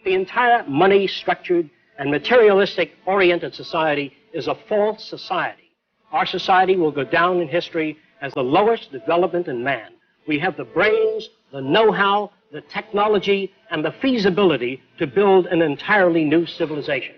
The entire money-structured and materialistic-oriented society is a false society. Our society will go down in history as the lowest development in man. We have the brains, the know-how, the technology, and the feasibility to build an entirely new civilization.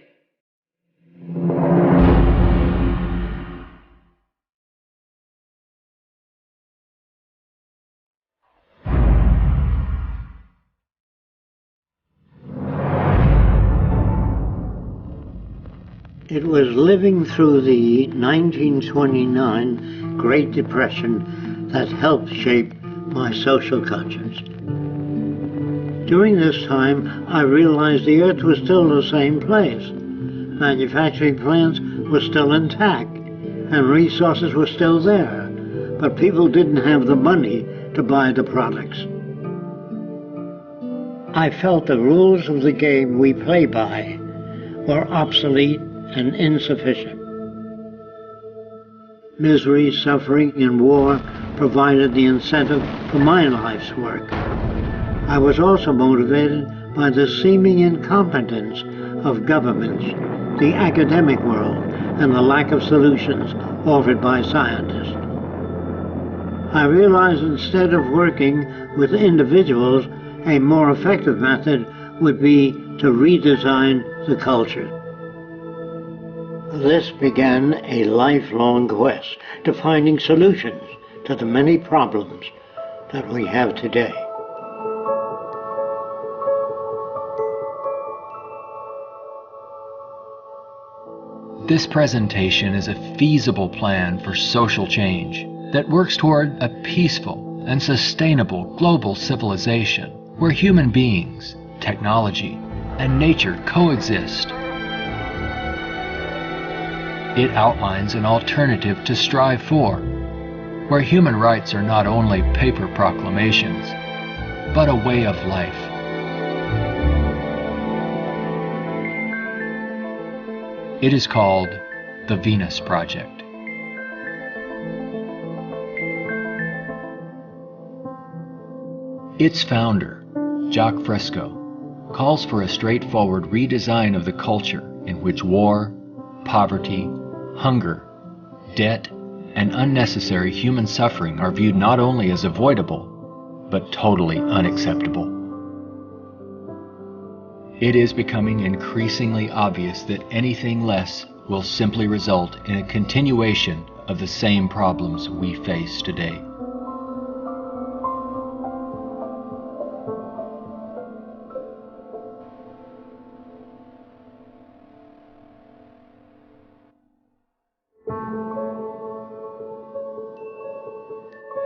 It was living through the 1929 Great Depression that helped shape my social conscience. During this time, I realized the Earth was still the same place. Manufacturing plants were still intact, and resources were still there, but people didn't have the money to buy the products. I felt the rules of the game we play by were obsolete and insufficient. Misery, suffering, and war provided the incentive for my life's work. I was also motivated by the seeming incompetence of governments, the academic world, and the lack of solutions offered by scientists. I realized instead of working with individuals, a more effective method would be to redesign the culture. This began a lifelong quest to finding solutions to the many problems that we have today. This presentation is a feasible plan for social change that works toward a peaceful and sustainable global civilization where human beings, technology, and nature coexist. It outlines an alternative to strive for, where human rights are not only paper proclamations, but a way of life. It is called the Venus Project. Its founder, Jacques Fresco, calls for a straightforward redesign of the culture in which war, poverty, hunger, debt, and unnecessary human suffering are viewed not only as avoidable, but totally unacceptable. It is becoming increasingly obvious that anything less will simply result in a continuation of the same problems we face today.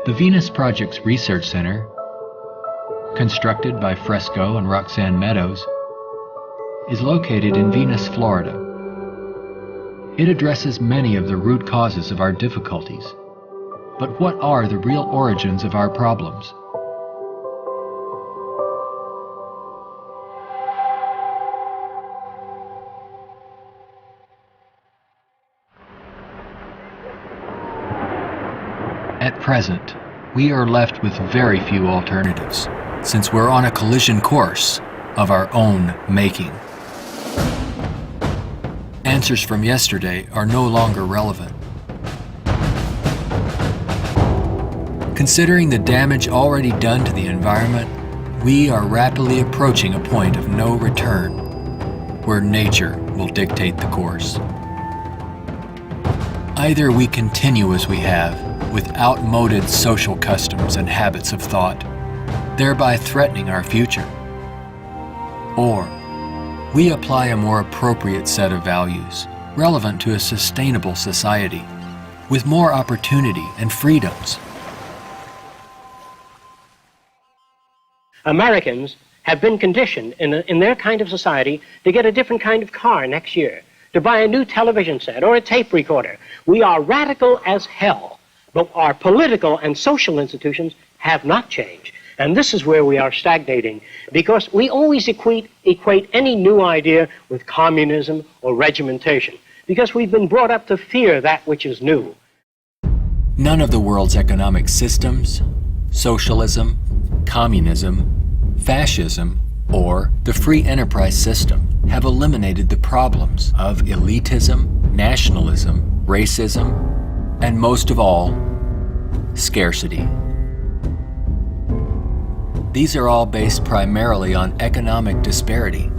The Venus Project's Research Center, constructed by Fresco and Roxanne Meadows, is located in Venus, Florida. It addresses many of the root causes of our difficulties. But what are the real origins of our problems? At present, we are left with very few alternatives, since we're on a collision course of our own making. Answers from yesterday are no longer relevant. Considering the damage already done to the environment, we are rapidly approaching a point of no return, where nature will dictate the course. Either we continue as we have, with outmoded social customs and habits of thought, thereby threatening our future, or we apply a more appropriate set of values, relevant to a sustainable society, with more opportunity and freedoms. Americans have been conditioned in their kind of society to get a different kind of car next year, to buy a new television set or a tape recorder. We are radical as hell, but our political and social institutions have not changed. And this is where we are stagnating, because we always equate any new idea with communism or regimentation, because we've been brought up to fear that which is new. None of the world's economic systems, socialism, communism, fascism, or the free enterprise system have eliminated the problems of elitism, nationalism, racism, and most of all, scarcity. These are all based primarily on economic disparity.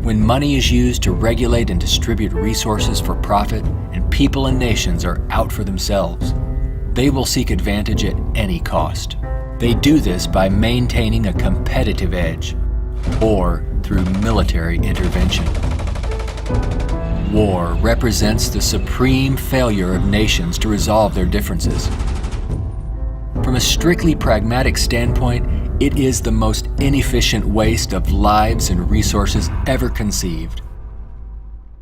When money is used to regulate and distribute resources for profit, and people and nations are out for themselves, they will seek advantage at any cost. They do this by maintaining a competitive edge, or through military intervention. War represents the supreme failure of nations to resolve their differences. From a strictly pragmatic standpoint, it is the most inefficient waste of lives and resources ever conceived.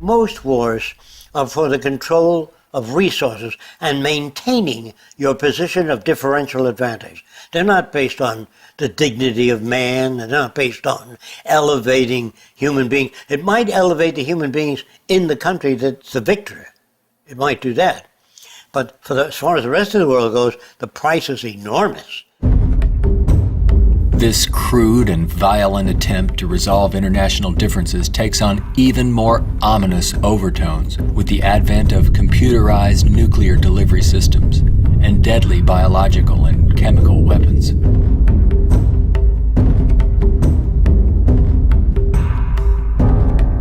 Most wars are for the control of resources and maintaining your position of differential advantage. They're not based on the dignity of man. They're not based on elevating human beings. It might elevate the human beings in the country that's the victor. It might do that. But as far as the rest of the world goes, the price is enormous. This crude and violent attempt to resolve international differences takes on even more ominous overtones with the advent of computerized nuclear delivery systems and deadly biological and chemical weapons.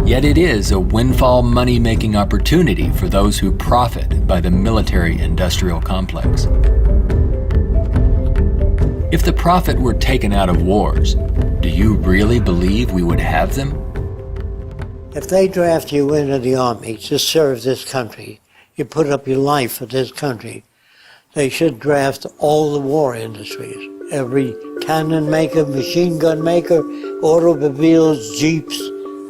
Yet it is a windfall money-making opportunity for those who profit by the military-industrial complex. If the profit were taken out of wars, do you really believe we would have them? If they draft you into the army to serve this country, you put up your life for this country, they should draft all the war industries. Every cannon maker, machine gun maker, automobiles, jeeps,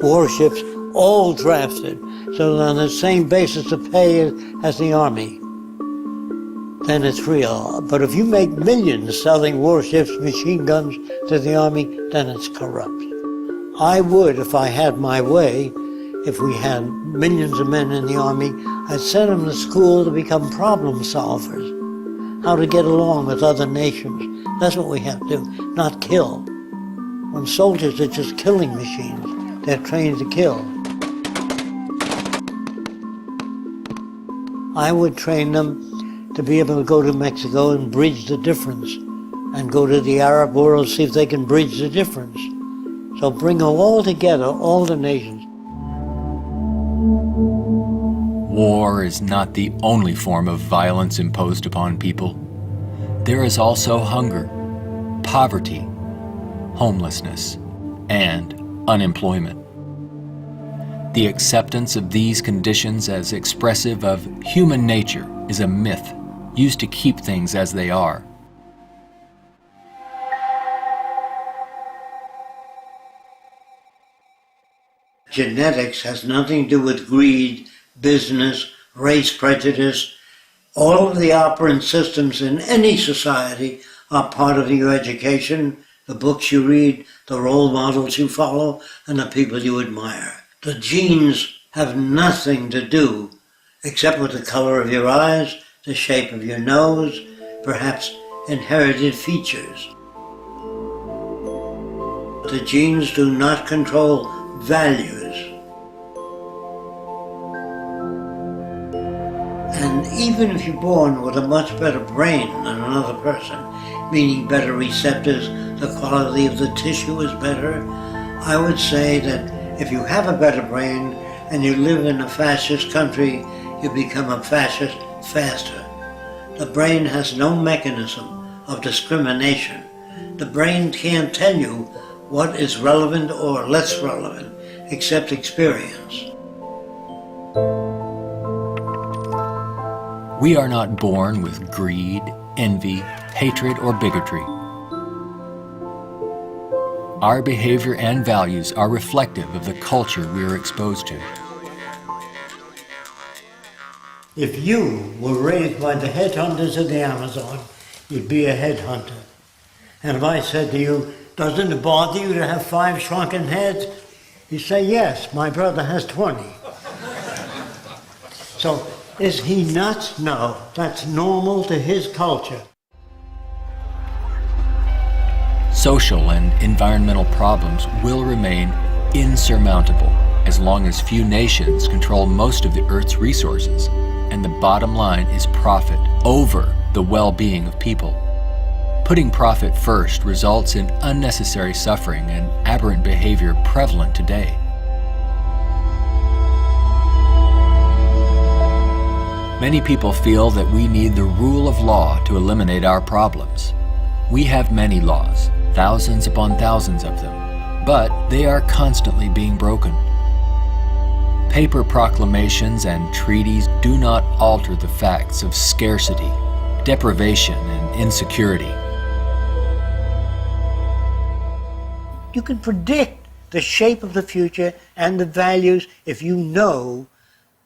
warships, all drafted, so that on the same basis of pay as the army. Then it's real. But if you make millions selling warships, machine guns to the army, then it's corrupt. I would, if I had my way, if we had millions of men in the army, I'd send them to school to become problem solvers, how to get along with other nations. That's what we have to do, not kill. When soldiers are just killing machines, they're trained to kill. I would train them to be able to go to Mexico and bridge the difference, and go to the Arab world, see if they can bridge the difference. So bring them all together, all the nations. War is not the only form of violence imposed upon people. There is also hunger, poverty, homelessness, and unemployment. The acceptance of these conditions as expressive of human nature is a myth used to keep things as they are. Genetics has nothing to do with greed, business, race prejudice. All of the operant systems in any society are part of your education, the books you read, the role models you follow, and the people you admire. The genes have nothing to do except with the color of your eyes, the shape of your nose, perhaps inherited features. The genes do not control values. And even if you're born with a much better brain than another person, meaning better receptors, the quality of the tissue is better, I would say that if you have a better brain and you live in a fascist country, you become a fascist faster. The brain has no mechanism of discrimination. The brain can't tell you what is relevant or less relevant, except experience. We are not born with greed, envy, hatred, or bigotry. Our behavior and values are reflective of the culture we are exposed to. If you were raised by the headhunters of the Amazon, you'd be a headhunter. And if I said to you, doesn't it bother you to have 5 shrunken heads? You say, yes, my brother has 20. So, is he nuts? No, that's normal to his culture. social and environmental problems will remain insurmountable as long as few nations control most of the Earth's resources, and the bottom line is profit over the well-being of people. Putting profit first results in unnecessary suffering and aberrant behavior prevalent today. Many people feel that we need the rule of law to eliminate our problems. We have many laws, thousands upon thousands of them, but they are constantly being broken. Paper proclamations and treaties do not alter the facts of scarcity, deprivation, and insecurity. You can predict the shape of the future and the values if you know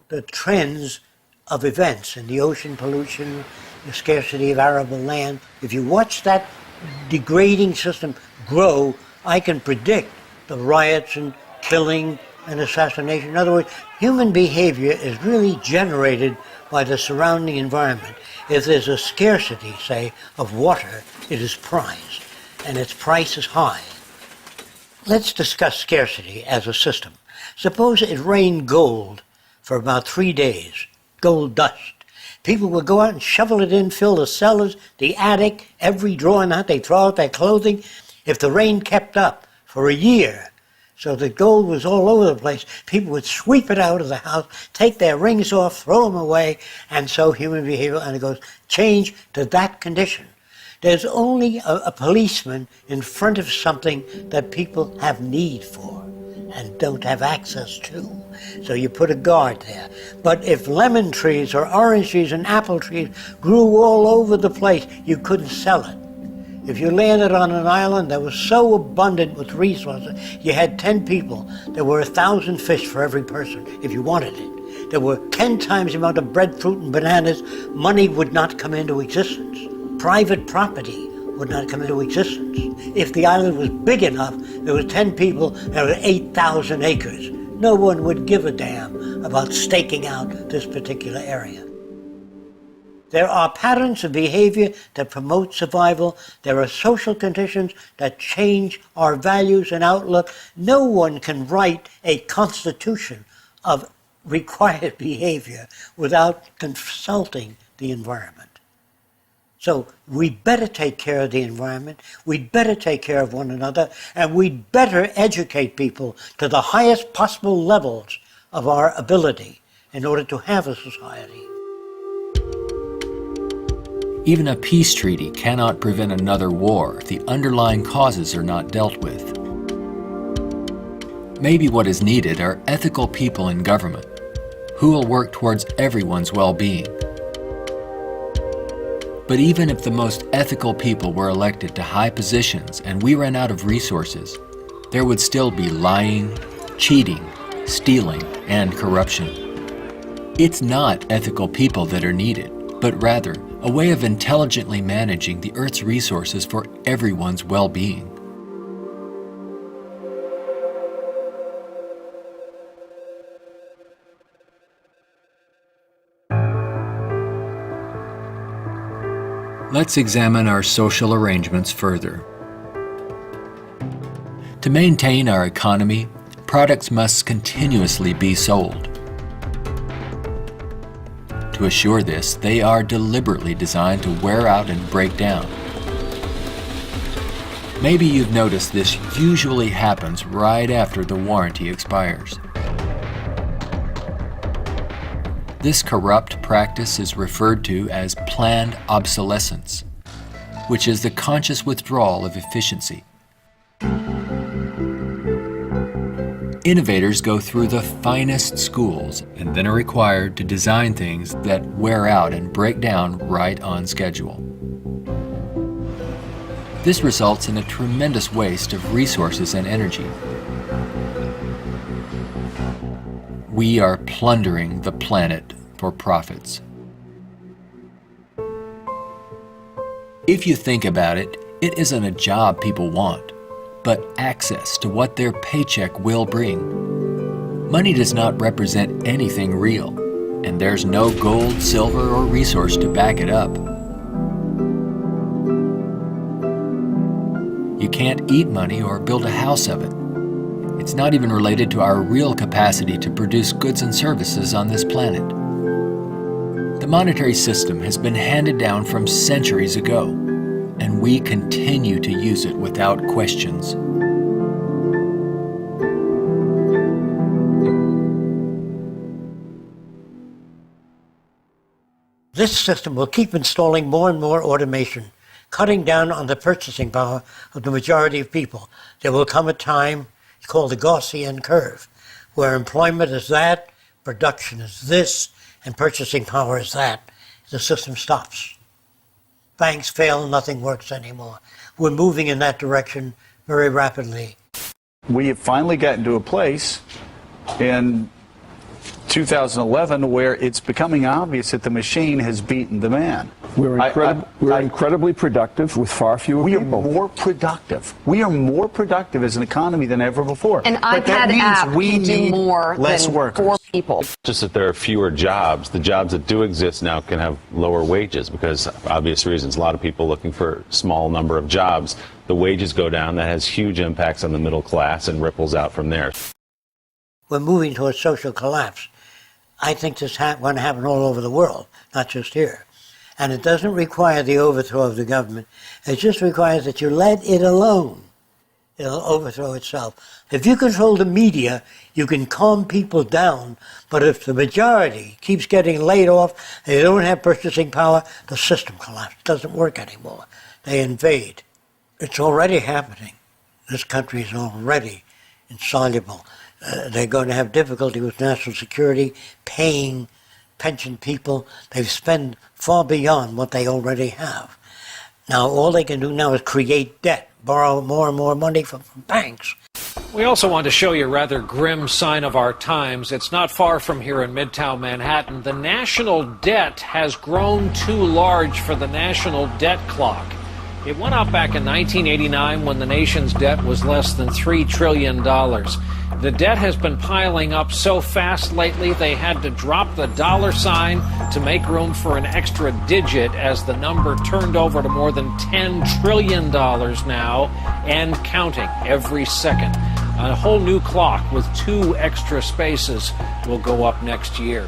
the trends of events in the ocean pollution, the scarcity of arable land. If you watch that degrading system grow, I can predict the riots and killing and assassination. In other words, human behavior is really generated by the surrounding environment. If there's a scarcity, say, of water, it is prized, and its price is high. Let's discuss scarcity as a system. Suppose it rained gold for about 3 days, gold dust. People would go out and shovel it in, fill the cellars, the attic, every drawer in that. They throw out their clothing. If the rain kept up for a year, so the gold was all over the place, people would sweep it out of the house, take their rings off, throw them away, and so human behavior undergoes change to that condition. There's only a policeman in front of something that people have need for and don't have access to. So you put a guard there. But if lemon trees or orange trees and apple trees grew all over the place, you couldn't sell it. If you landed on an island that was so abundant with resources, you had 10 people, there were 1,000 fish for every person if you wanted it. There were 10 times the amount of breadfruit and bananas, money would not come into existence. Private property would not come into existence. If the island was big enough, there were 10 people, there were 8,000 acres. No one would give a damn about staking out this particular area. There are patterns of behavior that promote survival. There are social conditions that change our values and outlook. No one can write a constitution of required behavior without consulting the environment. So we'd better take care of the environment, we'd better take care of one another, and we'd better educate people to the highest possible levels of our ability in order to have a society. Even a peace treaty cannot prevent another war if the underlying causes are not dealt with. Maybe what is needed are ethical people in government who will work towards everyone's well-being. But even if the most ethical people were elected to high positions and we ran out of resources, there would still be lying, cheating, stealing, and corruption. It's not ethical people that are needed, but rather a way of intelligently managing the Earth's resources for everyone's well-being. Let's examine our social arrangements further. To maintain our economy, products must continuously be sold. To assure this, they are deliberately designed to wear out and break down. Maybe you've noticed this usually happens right after the warranty expires. This corrupt practice is referred to as planned obsolescence, which is the conscious withdrawal of efficiency. Innovators go through the finest schools and then are required to design things that wear out and break down right on schedule. This results in a tremendous waste of resources and energy. We are plundering the planet for profits. If you think about it, it isn't a job people want, but access to what their paycheck will bring. Money does not represent anything real, and there's no gold, silver, or resource to back it up. You can't eat money or build a house of it. It's not even related to our real capacity to produce goods and services on this planet. The monetary system has been handed down from centuries ago, and we continue to use it without questions. This system will keep installing more and more automation, cutting down on the purchasing power of the majority of people. There will come a time called the Gaussian curve, where employment is that, production is this, and purchasing power is that. The system stops. Banks fail, nothing works anymore. We're moving in that direction very rapidly. We have finally gotten to a place in 2011 where it's becoming obvious that the machine has beaten the man. We're incredibly productive with far fewer people. We are more productive. We are more productive as an economy than ever before. An iPad app we can do need more less than workers. 4 people. Just that there are fewer jobs. The jobs that do exist now can have lower wages because of obvious reasons. A lot of people looking for a small number of jobs. The wages go down. That has huge impacts on the middle class and ripples out from there. We're moving towards social collapse. I think this is going to happen all over the world, not just here. And it doesn't require the overthrow of the government. It just requires that you let it alone. It'll overthrow itself. If you control the media, you can calm people down. But if the majority keeps getting laid off, they don't have purchasing power, the system collapses. It doesn't work anymore. They invade. It's already happening. This country is already insoluble. They're going to have difficulty with national security, paying pension people. They've spent far beyond what they already have. Now, all they can do now is create debt, borrow more and more money from banks. We also want to show you a rather grim sign of our times. It's not far from here in Midtown Manhattan. The national debt has grown too large for the national debt clock. It went up back in 1989 when the nation's debt was less than $3 trillion. The debt has been piling up so fast lately they had to drop the dollar sign to make room for an extra digit as the number turned over to more than $10 trillion now and counting every second. A whole new clock with 2 extra spaces will go up next year.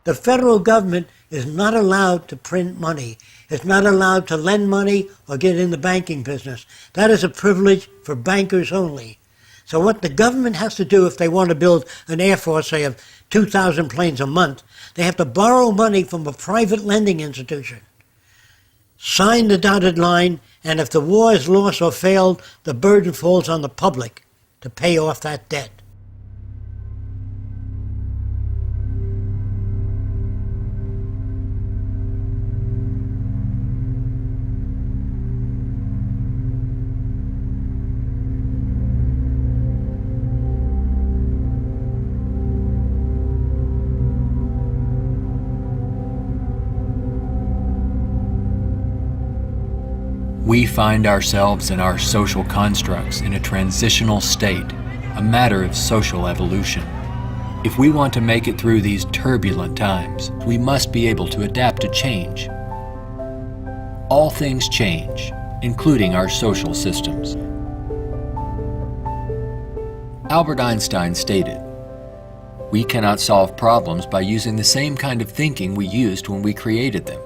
The federal government is not allowed to print money. It's not allowed to lend money or get in the banking business. That is a privilege for bankers only. So what the government has to do if they want to build an air force, say, of 2,000 planes a month, they have to borrow money from a private lending institution, sign the dotted line, and if the war is lost or failed, the burden falls on the public to pay off that debt. We find ourselves and our social constructs in a transitional state, a matter of social evolution. If we want to make it through these turbulent times, we must be able to adapt to change. All things change, including our social systems. Albert Einstein stated, "We cannot solve problems by using the same kind of thinking we used when we created them."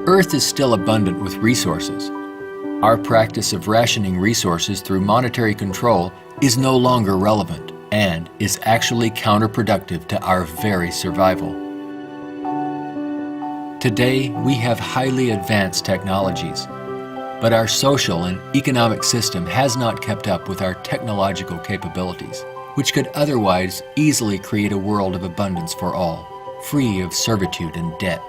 Earth is still abundant with resources. Our practice of rationing resources through monetary control is no longer relevant and is actually counterproductive to our very survival. Today, we have highly advanced technologies, but our social and economic system has not kept up with our technological capabilities, which could otherwise easily create a world of abundance for all, free of servitude and debt.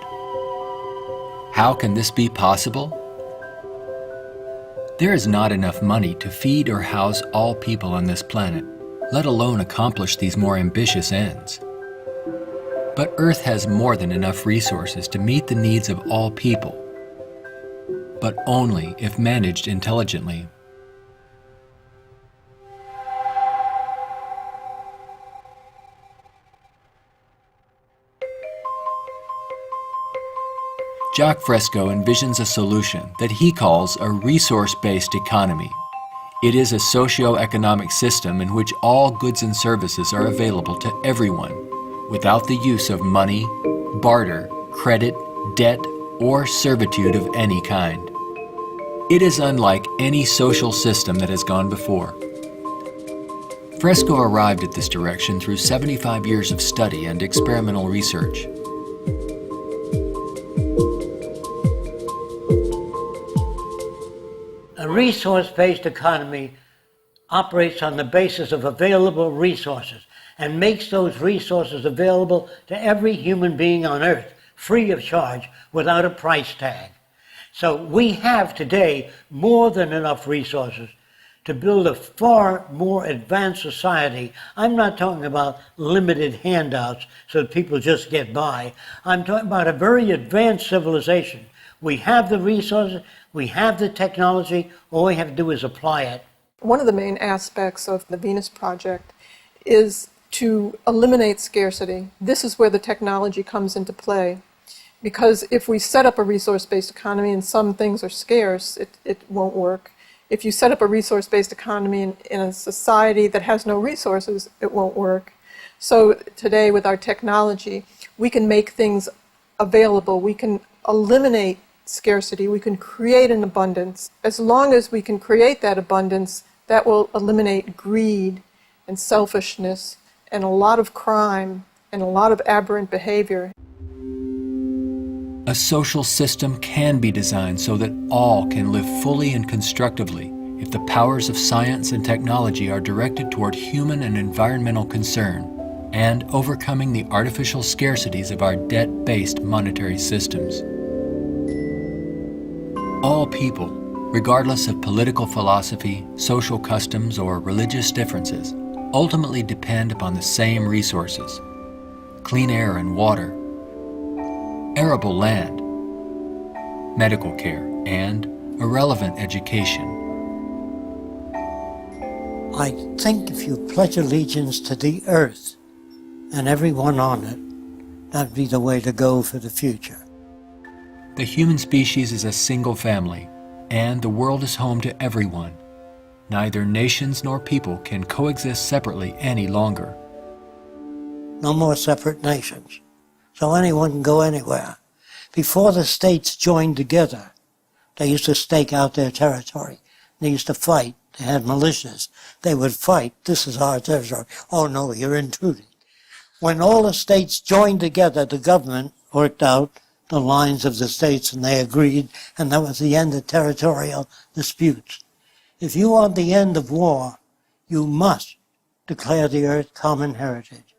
How can this be possible? There is not enough money to feed or house all people on this planet, let alone accomplish these more ambitious ends. But Earth has more than enough resources to meet the needs of all people, but only if managed intelligently. Jacques Fresco envisions a solution that he calls a resource-based economy. It is a socio-economic system in which all goods and services are available to everyone, without the use of money, barter, credit, debt, or servitude of any kind. It is unlike any social system that has gone before. Fresco arrived at this direction through 75 years of study and experimental research. A resource-based economy operates on the basis of available resources and makes those resources available to every human being on earth, free of charge, without a price tag. So we have today more than enough resources to build a far more advanced society. I'm not talking about limited handouts so that people just get by. I'm talking about a very advanced civilization. We have the resources, we have the technology, all we have to do is apply it. One of the main aspects of the Venus Project is to eliminate scarcity. This is where the technology comes into play. Because if we set up a resource-based economy and some things are scarce, it won't work. If you set up a resource-based economy in a society that has no resources, it won't work. So today with our technology, we can make things available. We can eliminate scarcity. We can create an abundance. As long as we can create that abundance, that will eliminate greed and selfishness and a lot of crime and a lot of aberrant behavior. A social system can be designed so that all can live fully and constructively if the powers of science and technology are directed toward human and environmental concern and overcoming the artificial scarcities of our debt-based monetary systems. All people, regardless of political philosophy, social customs, or religious differences, ultimately depend upon the same resources: clean air and water, arable land, medical care, and a relevant education. I think if you pledge allegiance to the earth and everyone on it, that'd be the way to go for the future. The human species is a single family, and the world is home to everyone. Neither nations nor people can coexist separately any longer. No more separate nations, so anyone can go anywhere. Before the states joined together, they used to stake out their territory. They used to fight. They had militias. They would fight. This is our territory. Oh no, you're intruding. When all the states joined together, the government worked out the lines of the states and they agreed, and that was the end of territorial disputes. If you want the end of war, you must declare the earth common heritage.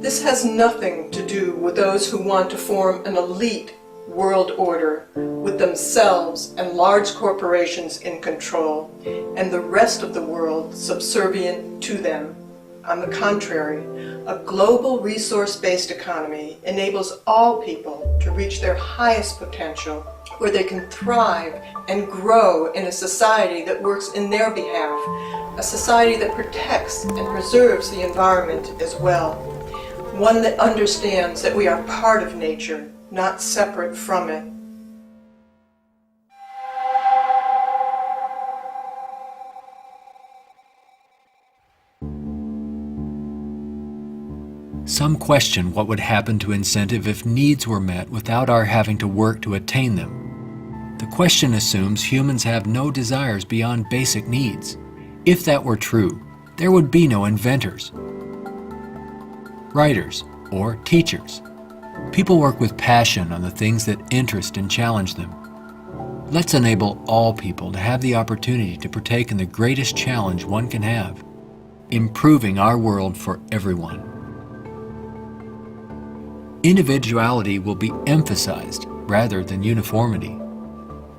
This has nothing to do with those who want to form an elite world order with themselves and large corporations in control and the rest of the world subservient to them. On the contrary, a global resource-based economy enables all people to reach their highest potential, where they can thrive and grow in a society that works in their behalf, a society that protects and preserves the environment as well, one that understands that we are part of nature, not separate from it. Some question what would happen to incentive if needs were met without our having to work to attain them. The question assumes humans have no desires beyond basic needs. If that were true, there would be no inventors, writers, or teachers. People work with passion on the things that interest and challenge them. Let's enable all people to have the opportunity to partake in the greatest challenge one can have, improving our world for everyone. Individuality will be emphasized rather than uniformity.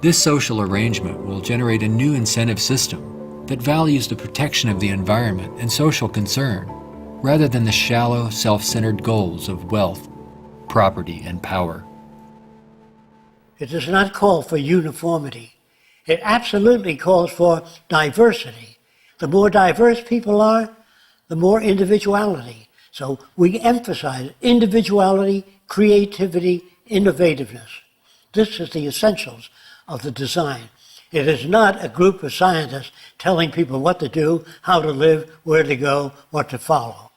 This social arrangement will generate a new incentive system that values the protection of the environment and social concern, rather than the shallow, self-centered goals of wealth, property, and power. It does not call for uniformity. It absolutely calls for diversity. The more diverse people are, the more individuality. So we emphasize individuality, creativity, innovativeness. This is the essentials of the design. It is not a group of scientists telling people what to do, how to live, where to go, what to follow.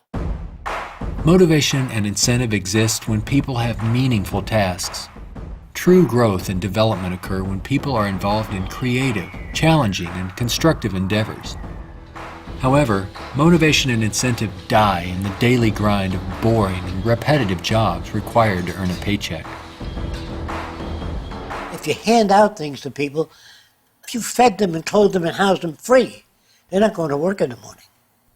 Motivation and incentive exist when people have meaningful tasks. True growth and development occur when people are involved in creative, challenging, and constructive endeavors. However, motivation and incentive die in the daily grind of boring and repetitive jobs required to earn a paycheck. If you hand out things to people, if you fed them and clothed them and housed them free, they're not going to work in the morning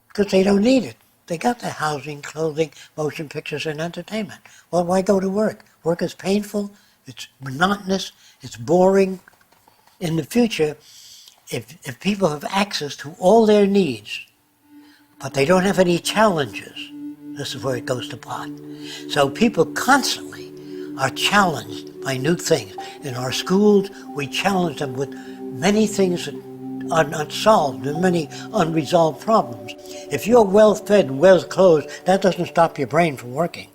because they don't need it. They got their housing, clothing, motion pictures, and entertainment. Well, why go to work? Work is painful, it's monotonous, it's boring. In the future, if people have access to all their needs, but they don't have any challenges, this is where it goes to pot. So people constantly are challenged by new things. In our schools, we challenge them with many things that are not solved and many unresolved problems. If you're well-fed and well-clothed, that doesn't stop your brain from working.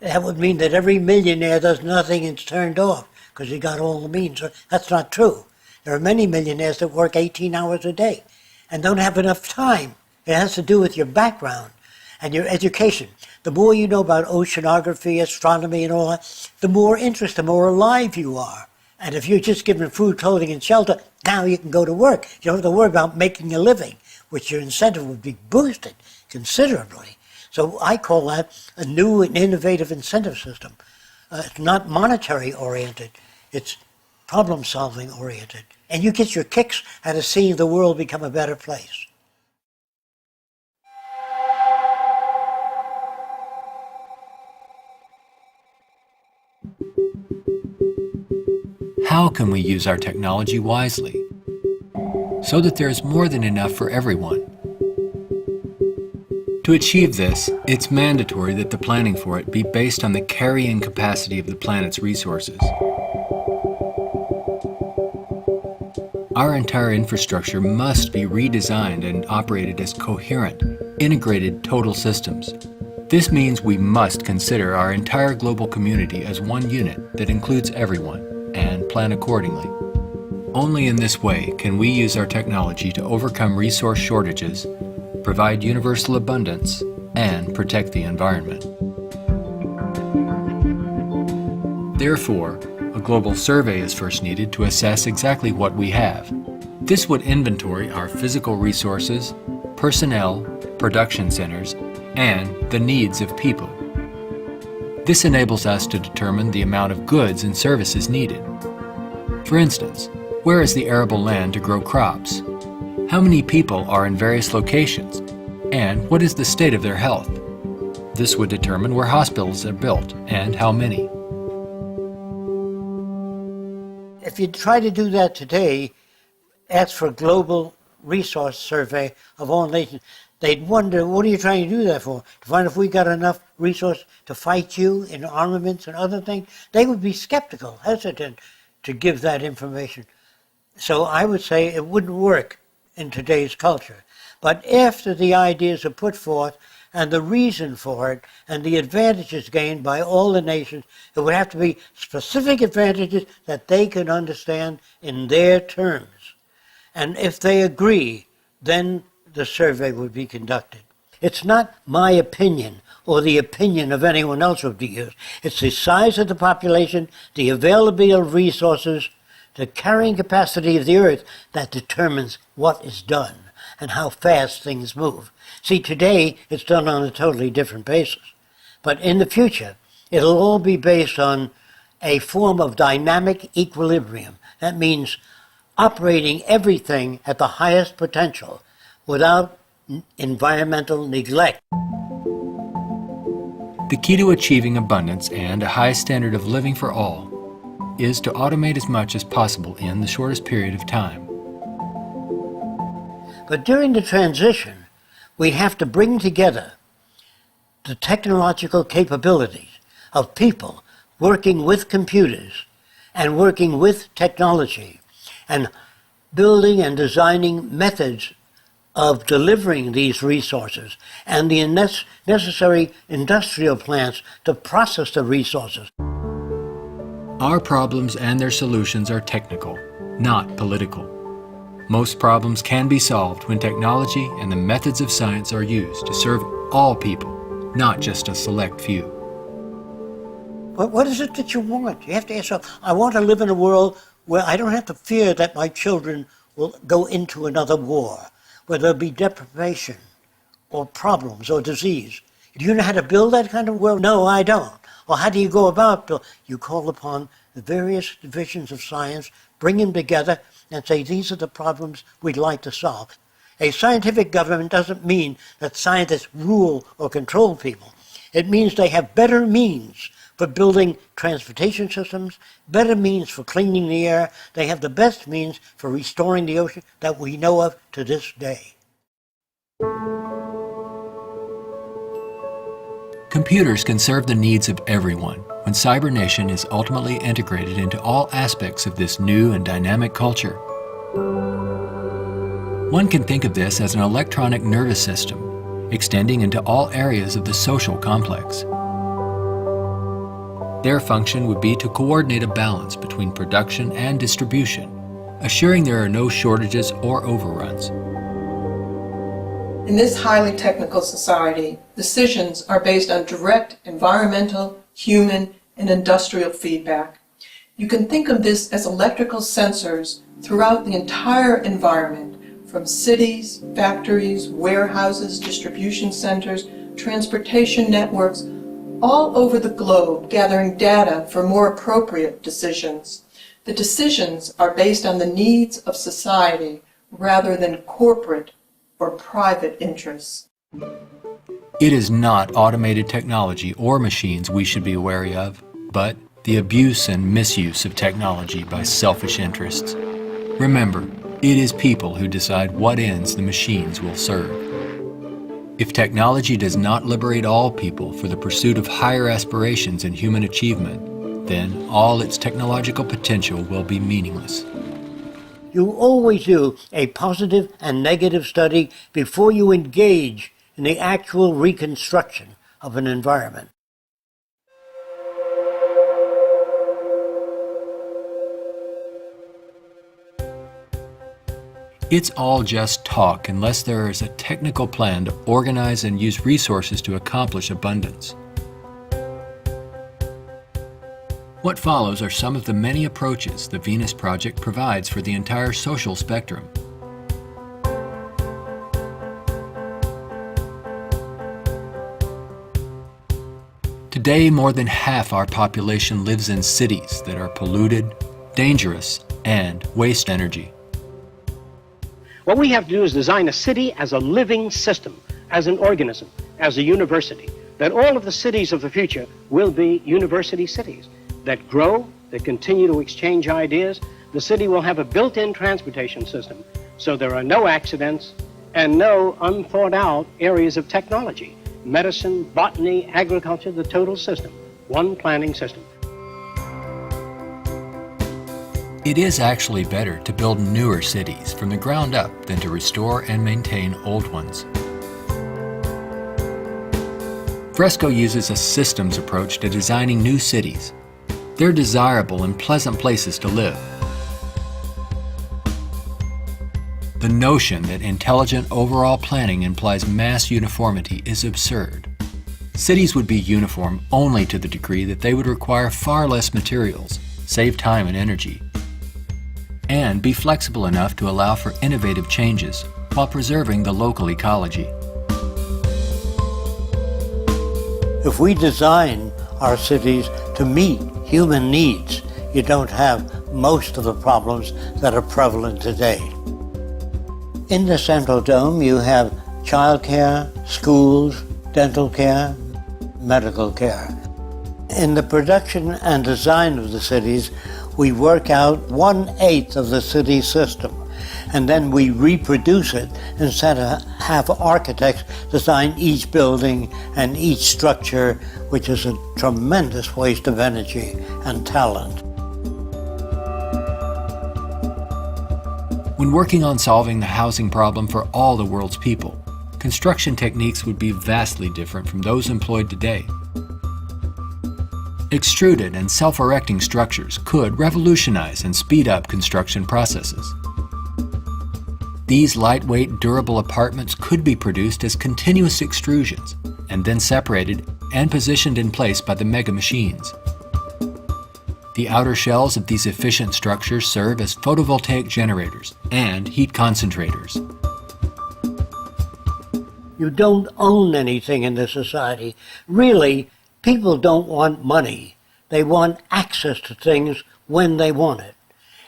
That would mean that every millionaire does nothing and is turned off because he got all the means. That's not true. There are many millionaires that work 18 hours a day and don't have enough time. It has to do with your background and your education. The more you know about oceanography, astronomy, and all that, the more interest, the more alive you are. And if you're just given food, clothing, and shelter, now you can go to work. You don't have to worry about making a living, which your incentive would be boosted considerably. So I call that a new and innovative incentive system. It's not monetary oriented, it's problem solving oriented. And you get your kicks out of seeing the world become a better place. How can we use our technology wisely so that there is more than enough for everyone? To achieve this, it's mandatory that the planning for it be based on the carrying capacity of the planet's resources. Our entire infrastructure must be redesigned and operated as coherent, integrated total systems. This means we must consider our entire global community as one unit that includes everyone and plan accordingly. Only in this way can we use our technology to overcome resource shortages, provide universal abundance, and protect the environment. Therefore, a global survey is first needed to assess exactly what we have. This would inventory our physical resources, personnel, production centers, and the needs of people. This enables us to determine the amount of goods and services needed. For instance, where is the arable land to grow crops? How many people are in various locations? And what is the state of their health? This would determine where hospitals are built and how many. If you try to do that today, ask for a global resource survey of all nations, they'd wonder, what are you trying to do that for? To find if we got enough resource to fight you in armaments and other things? They would be skeptical, hesitant to give that information. So I would say it wouldn't work in today's culture. But after the ideas are put forth and the reason for it and the advantages gained by all the nations, it would have to be specific advantages that they can understand in their terms. And if they agree, then the survey would be conducted. It's not my opinion or the opinion of anyone else would be used. It's the size of the population, the availability of resources, the carrying capacity of the earth that determines what is done and how fast things move. See, today it's done on a totally different basis. But in the future, it'll all be based on a form of dynamic equilibrium. That means operating everything at the highest potential without environmental neglect. The key to achieving abundance and a high standard of living for all is to automate as much as possible in the shortest period of time. But during the transition, we have to bring together the technological capabilities of people working with computers and working with technology and building and designing methods of delivering these resources and the necessary industrial plants to process the resources. Our problems and their solutions are technical, not political. Most problems can be solved when technology and the methods of science are used to serve all people, not just a select few. But what is it that you want? You have to ask yourself, I want to live in a world where I don't have to fear that my children will go into another war, where there'll be deprivation or problems or disease. Do you know how to build that kind of world? No, I don't. Well, how do you go about building? You call upon the various divisions of science, bring them together, and say, these are the problems we'd like to solve. A scientific government doesn't mean that scientists rule or control people. It means they have better means for building transportation systems, better means for cleaning the air. They have the best means for restoring the ocean that we know of to this day. Computers can serve the needs of everyone when cybernation is ultimately integrated into all aspects of this new and dynamic culture. One can think of this as an electronic nervous system, extending into all areas of the social complex. Their function would be to coordinate a balance between production and distribution, assuring there are no shortages or overruns. In this highly technical society, decisions are based on direct environmental, human, and industrial feedback. You can think of this as electrical sensors throughout the entire environment, from cities, factories, warehouses, distribution centers, transportation networks, all over the globe, gathering data for more appropriate decisions. The decisions are based on the needs of society rather than corporate or private interests. It is not automated technology or machines we should be wary of, but the abuse and misuse of technology by selfish interests. Remember, it is people who decide what ends the machines will serve. If technology does not liberate all people for the pursuit of higher aspirations and human achievement, then all its technological potential will be meaningless. You always do a positive and negative study before you engage in the actual reconstruction of an environment. It's all just talk unless there is a technical plan to organize and use resources to accomplish abundance. What follows are some of the many approaches the Venus Project provides for the entire social spectrum. Today, more than half our population lives in cities that are polluted, dangerous, and waste energy. What we have to do is design a city as a living system, as an organism, as a university, that all of the cities of the future will be university cities that grow, that continue to exchange ideas. The city will have a built-in transportation system, so there are no accidents and no unthought out areas of technology. Medicine, botany, agriculture, the total system, one planning system. It is actually better to build newer cities from the ground up than to restore and maintain old ones. Fresco uses a systems approach to designing new cities. They're desirable and pleasant places to live. The notion that intelligent overall planning implies mass uniformity is absurd. Cities would be uniform only to the degree that they would require far less materials, save time and energy, and be flexible enough to allow for innovative changes while preserving the local ecology. If we design our cities to meet human needs, you don't have most of the problems that are prevalent today. In the Central Dome, you have childcare, schools, dental care, medical care. In the production and design of the cities, we work out 1/8 of the city system, and then we reproduce it instead of have architects design each building and each structure, which is a tremendous waste of energy and talent. When working on solving the housing problem for all the world's people, construction techniques would be vastly different from those employed today. Extruded and self-erecting structures could revolutionize and speed up construction processes. These lightweight, durable apartments could be produced as continuous extrusions and then separated and positioned in place by the mega machines. The outer shells of these efficient structures serve as photovoltaic generators and heat concentrators. You don't own anything in this society. Really, people don't want money. They want access to things when they want it.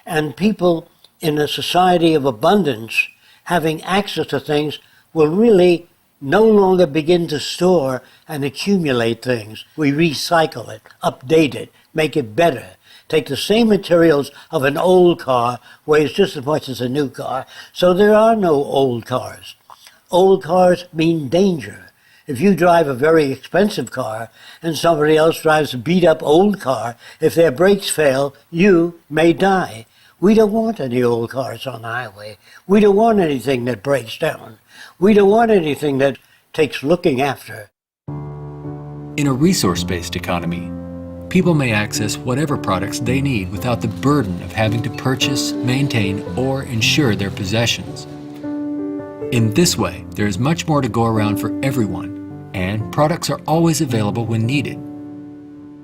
And people in a society of abundance, having access to things, will really no longer begin to store and accumulate things. We recycle it, update it, make it better. Take the same materials of an old car, weighs just as much as a new car, so there are no old cars. Old cars mean danger. If you drive a very expensive car and somebody else drives a beat-up old car, if their brakes fail, you may die. We don't want any old cars on the highway. We don't want anything that breaks down. We don't want anything that takes looking after. In a resource-based economy, people may access whatever products they need without the burden of having to purchase, maintain, or insure their possessions. In this way, there is much more to go around for everyone, and products are always available when needed.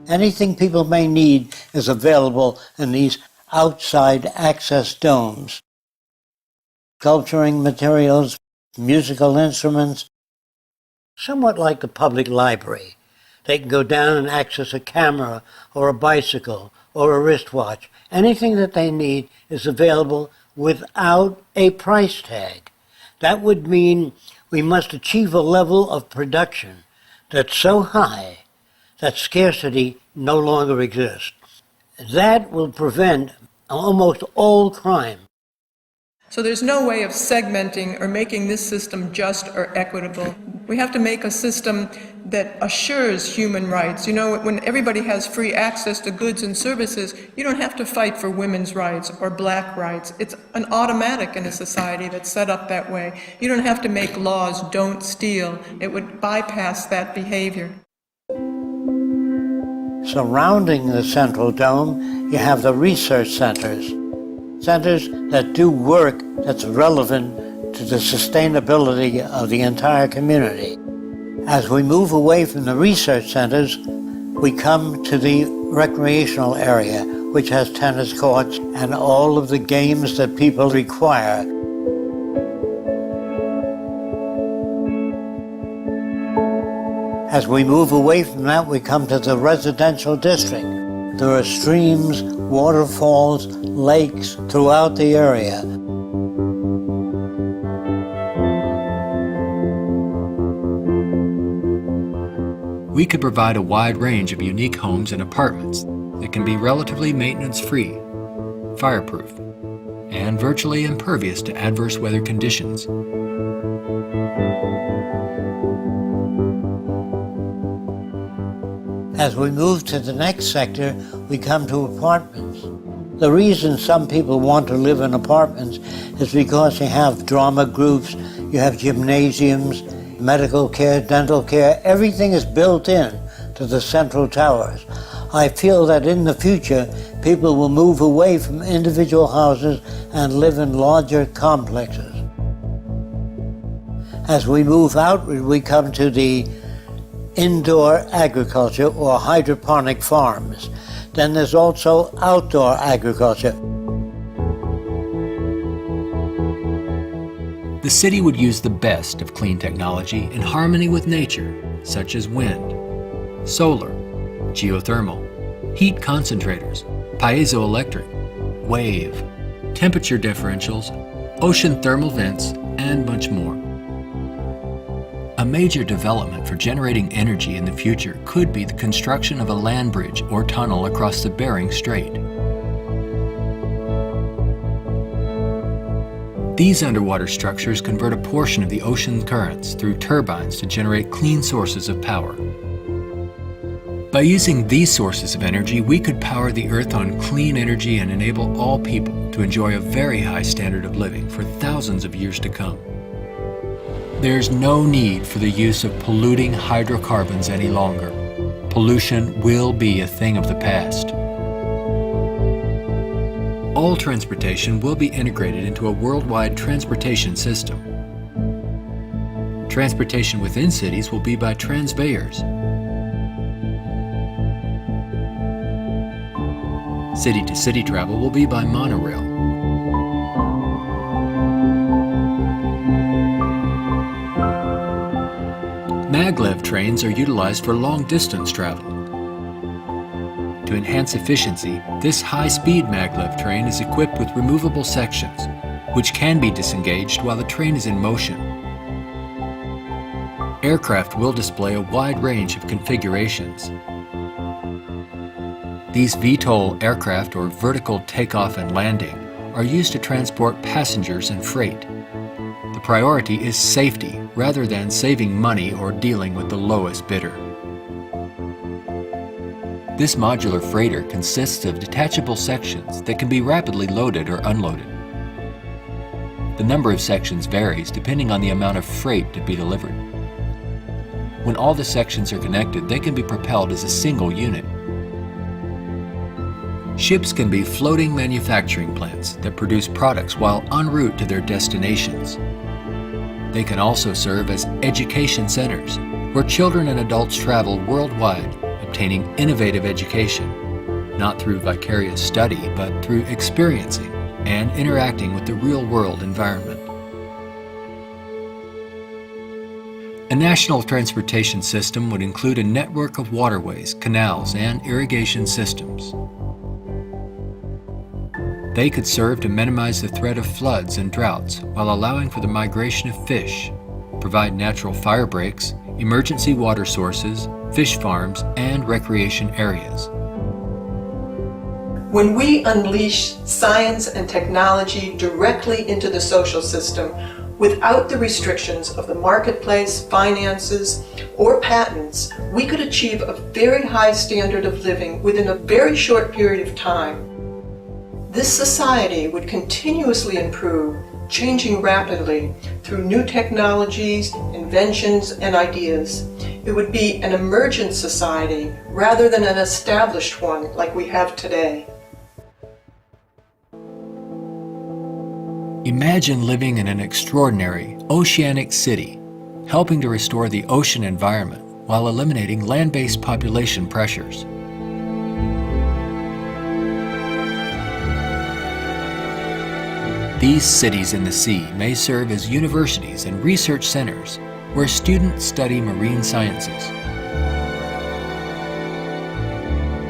Anything people may need is available in these outside access domes. Sculpturing materials, musical instruments, somewhat like the public library. They can go down and access a camera or a bicycle or a wristwatch. Anything that they need is available without a price tag. That would mean we must achieve a level of production that's so high that scarcity no longer exists. That will prevent almost all crime. So there's no way of segmenting or making this system just or equitable. We have to make a system that assures human rights. You know, when everybody has free access to goods and services, you don't have to fight for women's rights or black rights. It's an automatic in a society that's set up that way. You don't have to make laws, don't steal. It would bypass that behavior. Surrounding the central dome, you have the research centers. Centers that do work that's relevant to the sustainability of the entire community. As we move away from the research centers, we come to the recreational area, which has tennis courts and all of the games that people require. As we move away from that, we come to the residential district. There are streams, waterfalls, lakes throughout the area. We could provide a wide range of unique homes and apartments that can be relatively maintenance-free, fireproof, and virtually impervious to adverse weather conditions. As we move to the next sector, we come to apartments. The reason some people want to live in apartments is because you have drama groups, you have gymnasiums, medical care, dental care, everything is built in to the central towers. I feel that in the future, people will move away from individual houses and live in larger complexes. As we move outward, we come to the indoor agriculture or hydroponic farms. Then there's also outdoor agriculture. The city would use the best of clean technology in harmony with nature, such as wind, solar, geothermal, heat concentrators, piezoelectric, wave, temperature differentials, ocean thermal vents, and much more. A major development for generating energy in the future could be the construction of a land bridge or tunnel across the Bering Strait. These underwater structures convert a portion of the ocean currents through turbines to generate clean sources of power. By using these sources of energy, we could power the Earth on clean energy and enable all people to enjoy a very high standard of living for thousands of years to come. There's no need for the use of polluting hydrocarbons any longer. Pollution will be a thing of the past. All transportation will be integrated into a worldwide transportation system. Transportation within cities will be by transveyors. City-to-city travel will be by monorail. Maglev trains are utilized for long-distance travel. To enhance efficiency, this high-speed maglev train is equipped with removable sections, which can be disengaged while the train is in motion. Aircraft will display a wide range of configurations. These VTOL aircraft, or vertical takeoff and landing, are used to transport passengers and freight. The priority is safety rather than saving money or dealing with the lowest bidder. This modular freighter consists of detachable sections that can be rapidly loaded or unloaded. The number of sections varies depending on the amount of freight to be delivered. When all the sections are connected, they can be propelled as a single unit. Ships can be floating manufacturing plants that produce products while en route to their destinations. They can also serve as education centers, where children and adults travel worldwide, obtaining innovative education, not through vicarious study, but through experiencing and interacting with the real-world environment. A national transportation system would include a network of waterways, canals, and irrigation systems. They could serve to minimize the threat of floods and droughts while allowing for the migration of fish, provide natural fire breaks, emergency water sources, fish farms, and recreation areas. When we unleash science and technology directly into the social system without the restrictions of the marketplace, finances, or patents, we could achieve a very high standard of living within a very short period of time. This society would continuously improve, changing rapidly through new technologies, inventions, and ideas. It would be an emergent society rather than an established one like we have today. Imagine living in an extraordinary oceanic city, helping to restore the ocean environment while eliminating land-based population pressures. These cities in the sea may serve as universities and research centers where students study marine sciences.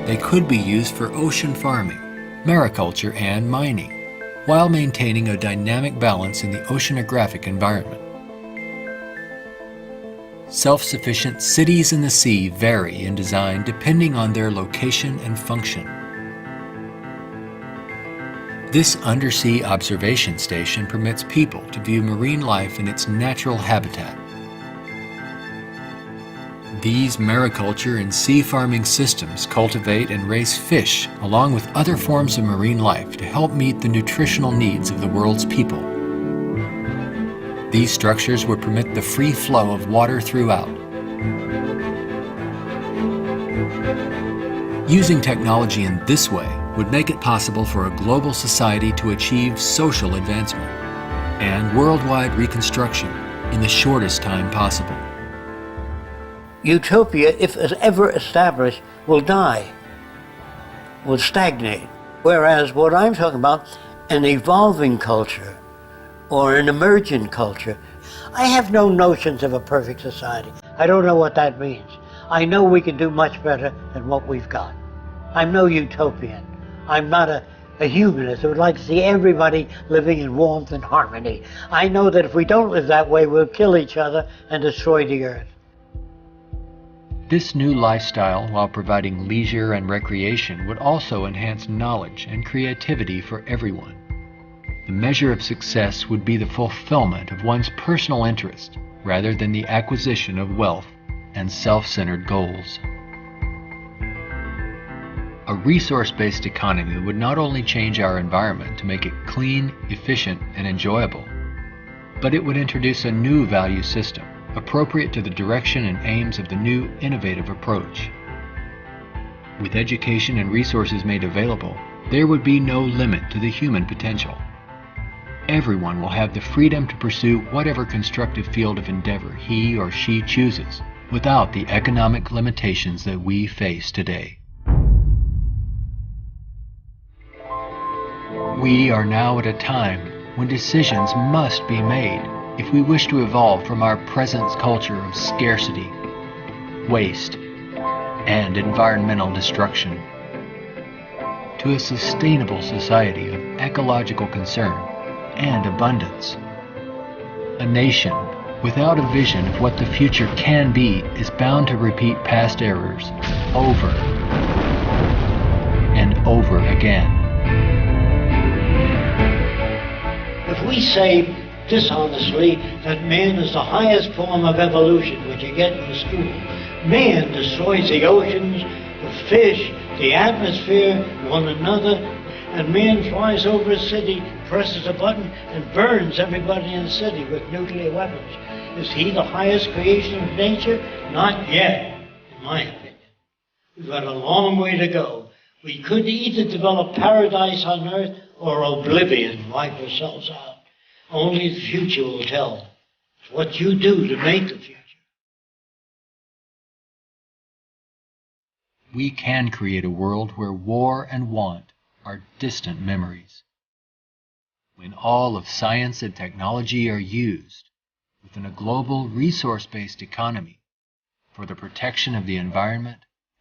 They could be used for ocean farming, mariculture, and mining, while maintaining a dynamic balance in the oceanographic environment. Self-sufficient cities in the sea vary in design depending on their location and function. This undersea observation station permits people to view marine life in its natural habitat. These mariculture and sea farming systems cultivate and raise fish along with other forms of marine life to help meet the nutritional needs of the world's people. These structures would permit the free flow of water throughout. Using technology in this way would make it possible for a global society to achieve social advancement and worldwide reconstruction in the shortest time possible. Utopia, if it's ever established, will die, will stagnate. Whereas what I'm talking about, an evolving culture or an emergent culture, I have no notions of a perfect society. I don't know what that means. I know we can do much better than what we've got. I'm no utopian. I'm not a humanist who would like to see everybody living in warmth and harmony. I know that if we don't live that way, we'll kill each other and destroy the earth. This new lifestyle, while providing leisure and recreation, would also enhance knowledge and creativity for everyone. The measure of success would be the fulfillment of one's personal interest rather than the acquisition of wealth and self-centered goals. A resource-based economy would not only change our environment to make it clean, efficient, and enjoyable, but it would introduce a new value system appropriate to the direction and aims of the new innovative approach. With education and resources made available, there would be no limit to the human potential. Everyone will have the freedom to pursue whatever constructive field of endeavor he or she chooses, without the economic limitations that we face today. We are now at a time when decisions must be made if we wish to evolve from our present culture of scarcity, waste, and environmental destruction to a sustainable society of ecological concern and abundance. A nation without a vision of what the future can be is bound to repeat past errors over and over again. If we say dishonestly that man is the highest form of evolution, which you get in the school, man destroys the oceans, the fish, the atmosphere, one another, and man flies over a city, presses a button, and burns everybody in the city with nuclear weapons. Is he the highest creation of nature? Not yet, in my opinion. We've got a long way to go. We could either develop paradise on earth or oblivion, wipe ourselves out. Only the future will tell. It's what you do to make the future. We can create a world where war and want are distant memories. When all of science and technology are used within a global resource-based economy for the protection of the environment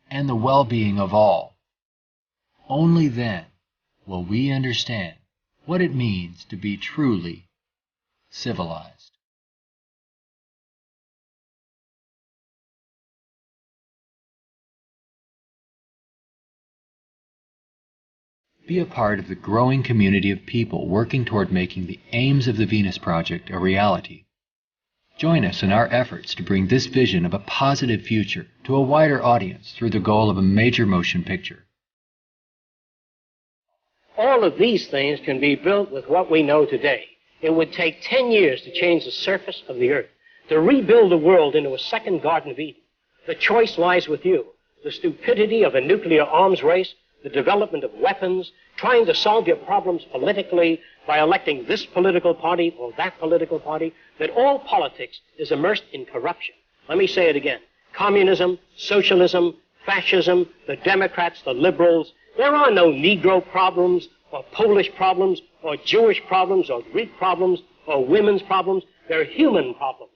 and the well-being of all, only then will we understand what it means to be truly civilized. Be a part of the growing community of people working toward making the aims of the Venus Project a reality. Join us in our efforts to bring this vision of a positive future to a wider audience through the goal of a major motion picture. All of these things can be built with what we know today. It would take 10 years to change the surface of the earth, to rebuild the world into a second Garden of Eden. The choice lies with you. The stupidity of a nuclear arms race, the development of weapons, trying to solve your problems politically by electing this political party or that political party, that all politics is immersed in corruption. Let me say it again. Communism, socialism, fascism, the Democrats, the liberals, there are no Negro problems or Polish problems or Jewish problems or Greek problems or women's problems. They're human problems.